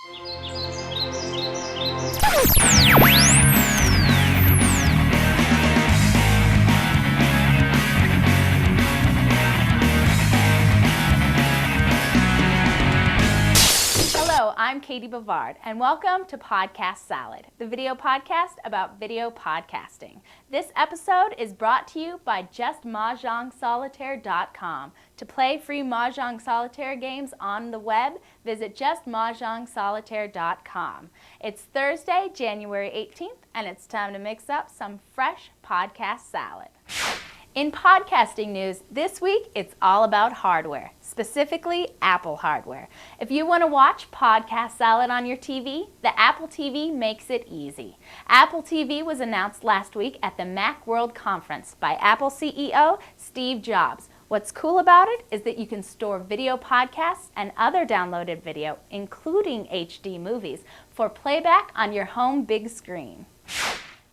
Hello, I'm Katie Bavard, and welcome to Podcast Salad, the video podcast about video podcasting. This episode is brought to you by JustMahjongSolitaire.com. To play free Mahjong Solitaire games on the web, visit JustMahjongSolitaire.com. It's Thursday, January 18th, and it's time to mix up some fresh podcast salad. In podcasting news, this week it's all about hardware, specifically Apple hardware. If you want to watch Podcast Salad on your TV, the Apple TV makes it easy. Apple TV was announced last week at the Macworld Conference by Apple CEO Steve Jobs. What's cool about it is that you can store video podcasts and other downloaded video, including HD movies, for playback on your home big screen.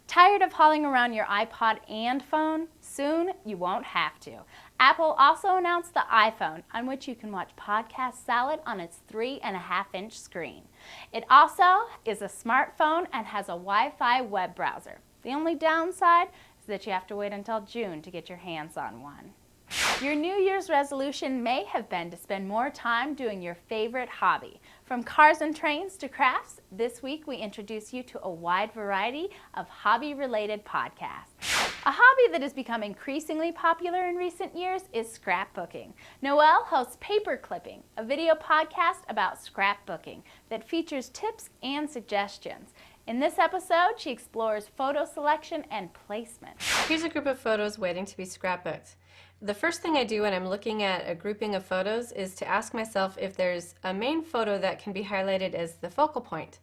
Tired of hauling around your iPod and phone? Soon, you won't have to. Apple also announced the iPhone, on which you can watch Podcast Salad on its 3.5-inch screen. It also is a smartphone and has a Wi-Fi web browser. The only downside is that you have to wait until June to get your hands on one. Your New Year's resolution may have been to spend more time doing your favorite hobby. From cars and trains to crafts, this week we introduce you to a wide variety of hobby-related podcasts. A hobby that has become increasingly popular in recent years is scrapbooking. Noelle hosts Paperclipping, a video podcast about scrapbooking that features tips and suggestions. In this episode, she explores photo selection and placement. Here's a group of photos waiting to be scrapbooked. The first thing I do when I'm looking at a grouping of photos is to ask myself if there's a main photo that can be highlighted as the focal point.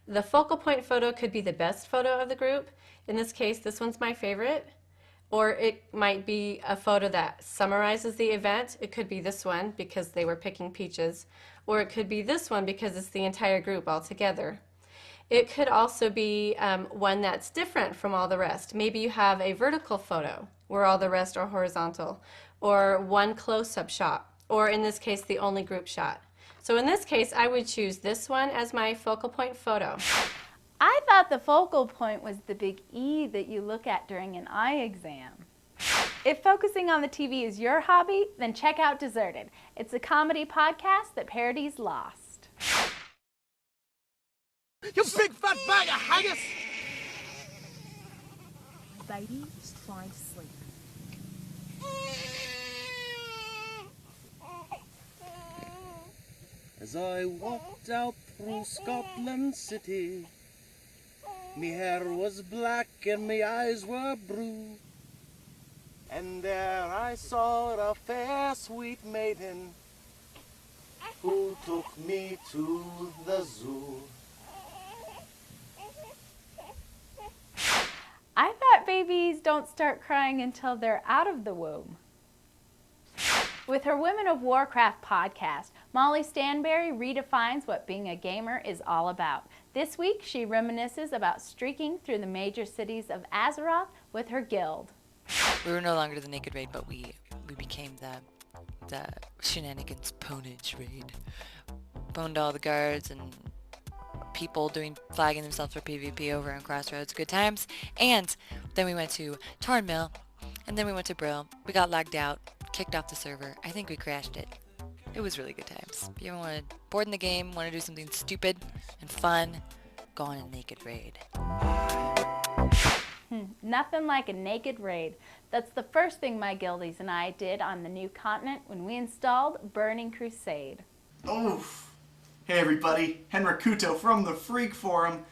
The focal point photo could be the best photo of the group. In this case, this one's my favorite. Or it might be a photo that summarizes the event. It could be this one because they were picking peaches. Or it could be this one because it's the entire group all together. It could also be one that's different from all the rest. Maybe you have a vertical photo where all the rest are horizontal, or one close-up shot, or in this case, the only group shot. So in this case, I would choose this one as my focal point photo. I thought the focal point was the big E that you look at during an eye exam. If focusing on the TV is your hobby, then check out Deserted. It's a comedy podcast that parodies Lost. You big fat bag of haggis! Baby is trying to sleep. As I walked out through Scotland City, me hair was black and me eyes were blue. And there I saw a fair sweet maiden who took me to the zoo. I thought babies don't start crying until they're out of the womb. With her Women of Warcraft podcast, Molly Stanberry redefines what being a gamer is all about. This week, she reminisces about streaking through the major cities of Azeroth with her guild. We were no longer the Naked Raid, but we became the Shenanigans Ponage Raid. Boned all the guards and people flagging themselves for PvP over on Crossroads. Good times. And then we went to Tarn Mill, and then we went to Brill. We got lagged out, kicked off the server. I think we crashed it. It was really good times. If you ever want to board in the game, want to do something stupid and fun, go on a Naked Raid. Nothing like a naked raid. That's the first thing my guildies and I did on the new continent when we installed Burning Crusade. Oof. Hey everybody, Henrikuto from the Freak Forum.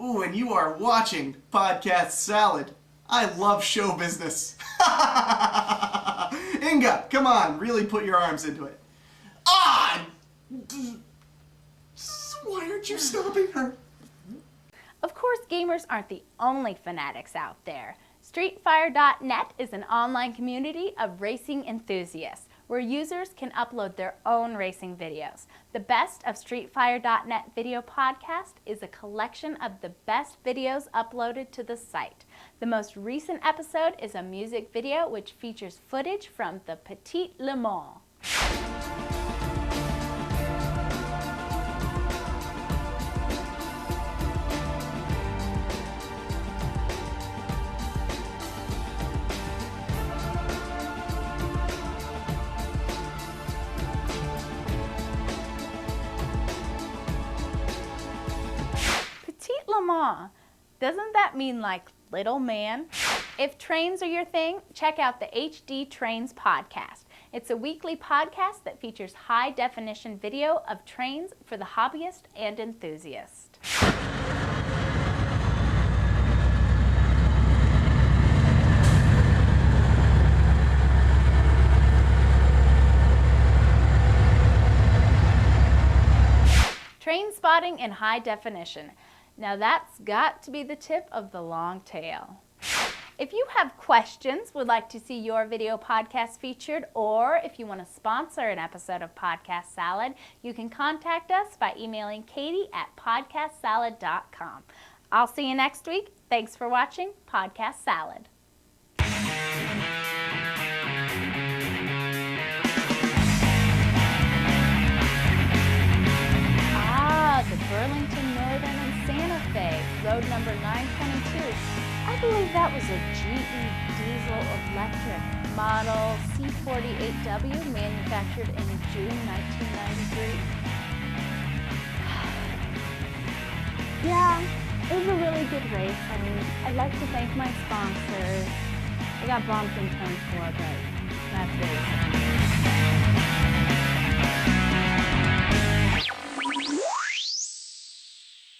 Ooh, and you are watching Podcast Salad. I love show business. Inga, come on, really put your arms into it. Ah! Why aren't you stopping her? Of course, gamers aren't the only fanatics out there. Streetfire.net is an online community of racing enthusiasts where users can upload their own racing videos. The Best of Streetfire.net video podcast is a collection of the best videos uploaded to the site. The most recent episode is a music video which features footage from the Petit Le Mans. Mama. Doesn't that mean like little man? If trains are your thing, check out the HD Trains podcast. It's a weekly podcast that features high-definition video of trains for the hobbyist and enthusiast. Train spotting in high definition. Now that's got to be the tip of the long tail. If you have questions, would like to see your video podcast featured, or if you want to sponsor an episode of Podcast Salad, you can contact us by emailing katie@podcastsalad.com. I'll see you next week. Thanks for watching Podcast Salad. The Burlington Northern and Santa Fe, road number 922. I believe that was a GE diesel electric model C48W manufactured in June 1993. Yeah, it was a really good race. I mean, I'd like to thank my sponsors. I got bumped in turn 4, but that's racing.